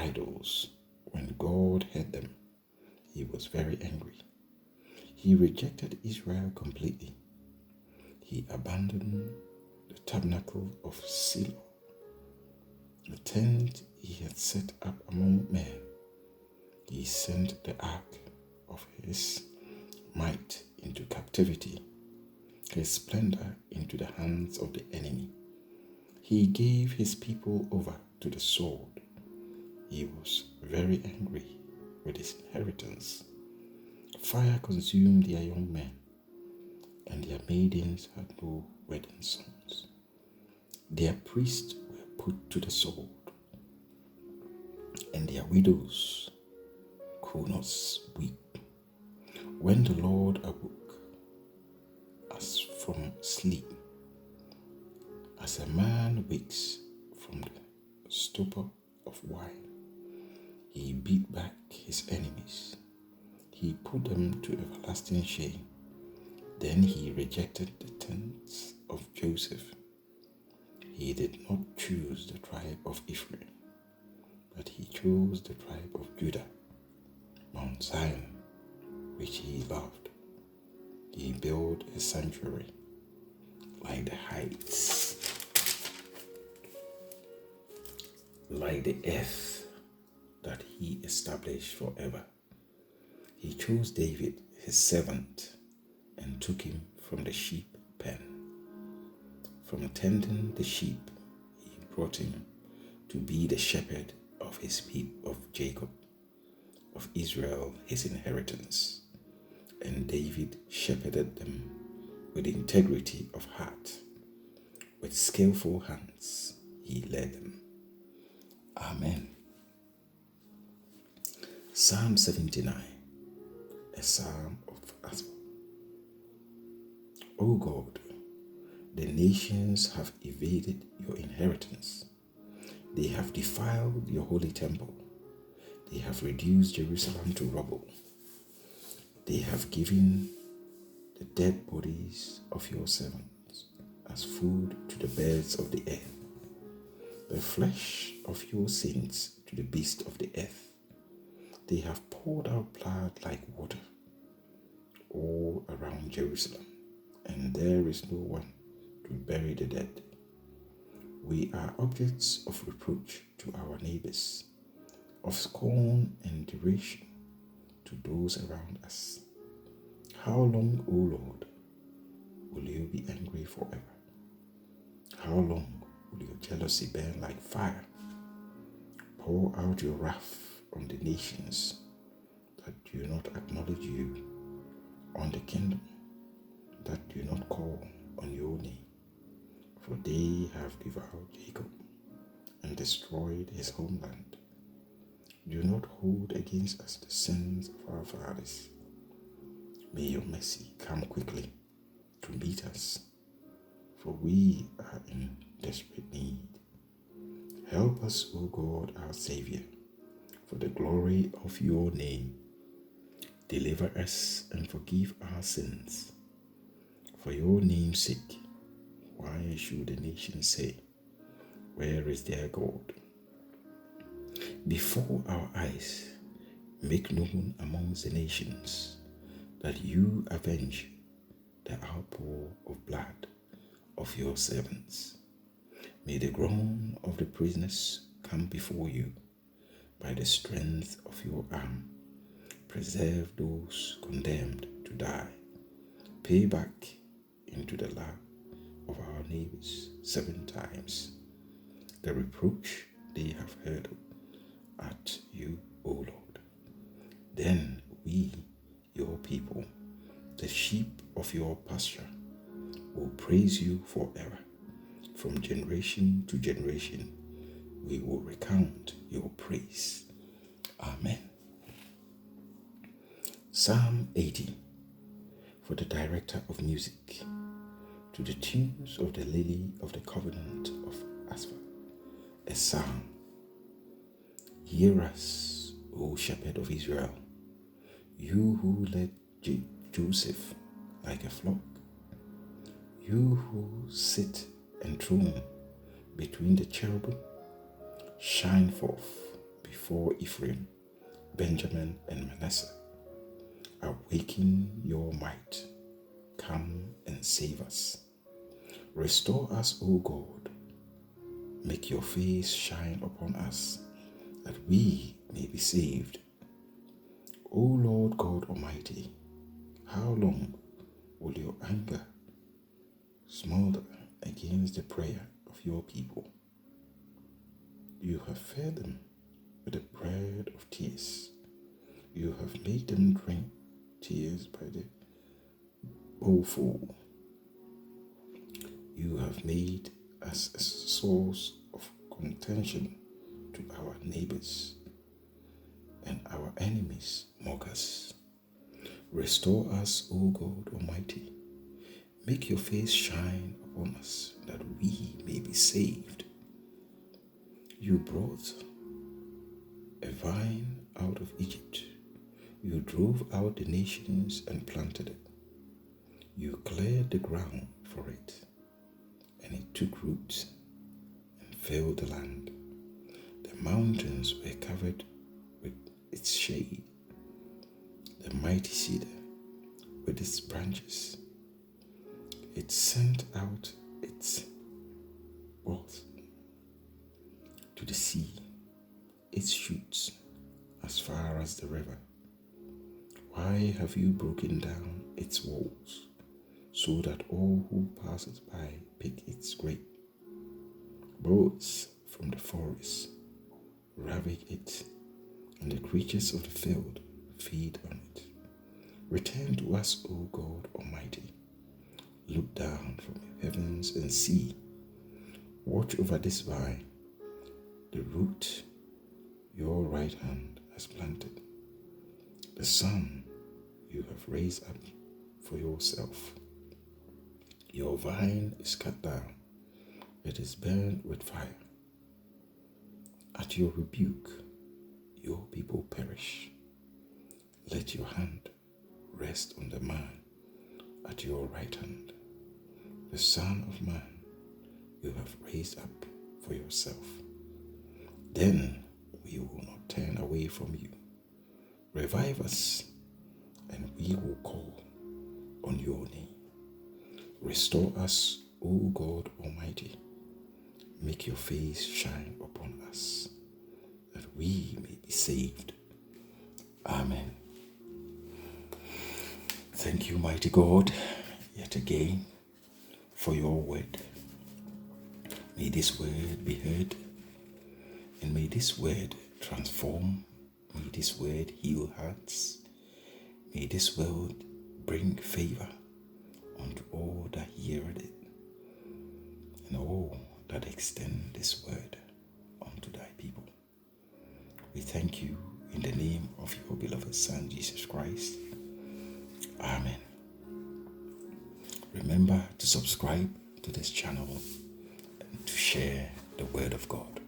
idols. When God heard them, he was very angry. He rejected Israel completely. He abandoned the tabernacle of Shiloh, the tent he had set up among men. He sent the ark of his might into captivity, his splendor into the hands of the enemy. He gave his people over to the sword. He was very angry with his inheritance. Fire consumed their young men, and their maidens had no wedding sons. Their priests were put to the sword, and their widows could not weep. When the Lord awoke as from sleep, as a man wakes from the stupor of wine, he beat back his enemies. He put them to everlasting shame. Then he rejected the tents of Joseph. He did not choose the tribe of Ephraim, but he chose the tribe of Judah, Mount Zion, which he loved. He built a sanctuary like the heights, like the earth that he established forever. He chose David, his servant, and took him from the sheep pen. From tending the sheep, he brought him to be the shepherd of his people, of Jacob, of Israel, his inheritance. And David shepherded them with integrity of heart. With skillful hands, he led them. Amen. Psalm 79, a psalm of asphalt. O God, the nations have evaded your inheritance. They have defiled your holy temple. They have reduced Jerusalem to rubble. They have given the dead bodies of your servants as food to the birds of the air, the flesh of your saints to the beasts of the earth. They have poured out blood like water all around Jerusalem, and there is no one to bury the dead. We are objects of reproach to our neighbors, of scorn and derision to those around us. How long, O Lord, will you be angry forever? How long will your jealousy burn like fire? Pour out your wrath on the nations that do not acknowledge you, on the kingdom that do not call on your name. For they have devoured Jacob and destroyed his homeland. Do not hold against us the sins of our fathers. May your mercy come quickly to meet us, for we are in desperate need. Help us, O God, our Savior, for the glory of your name. Deliver us and forgive our sins. For your name's sake, why should the nations say, where is their God? Before our eyes, make known amongst the nations that you avenge the outpour of blood of your servants. May the groan of the prisoners come before you. By the strength of your arm, preserve those condemned to die. Pay back into the lap of our neighbors 7 times the reproach they have hurled at you, O Lord. Then we, your people, the sheep of your pasture, will praise you forever. From generation to generation, we will recount your praise. Amen. Psalm 80, for the director of music, to the tunes of the lily of the covenant of Asphalt, a psalm. Hear us, O shepherd of Israel, you who led Joseph like a flock, you who sit enthroned between the cherubim, shine forth for Ephraim, Benjamin, and Manasseh. Awaken your might. Come and save us. Restore us, O God. Make your face shine upon us, that we may be saved. O Lord God Almighty, how long will your anger smolder against the prayer of your people? You have fed them with the bread of tears. You have made them drink tears by the bowlful. You have made us a source of contention to our neighbors, and our enemies mock us. Restore us, O God Almighty. Make your face shine upon us, that we may be saved. You brought a vine out of Egypt. You drove out the nations and planted it. You cleared the ground for it, and it took root and filled the land. The mountains were covered with its shade, the mighty cedar with its branches. It sent out its boughs to the sea, its shoots as far as the river. Why have you broken down its walls, so that all who pass it by pick its grape? Birds from the forest ravage it, and the creatures of the field feed on it. Return to us, O God Almighty. Look down from the heavens and see. Watch over this vine, the root your right hand has planted, the son you have raised up for yourself. Your vine is cut down, it is burned with fire. At your rebuke, your people perish. Let your hand rest on the man at your right hand, the Son of Man you have raised up for yourself. Then we will not turn away from you. Revive us, and we will call on your name. Restore us, O God Almighty. Make your face shine upon us, that we may be saved. Amen. Thank you, mighty God, yet again for your word. May this word be heard, and may this word transform. May this word heal hearts. May this word bring favor unto all that hear it, and all that extend this word unto thy people. We thank you in the name of your beloved Son, Jesus Christ. Amen. Remember to subscribe to this channel and to share the word of God.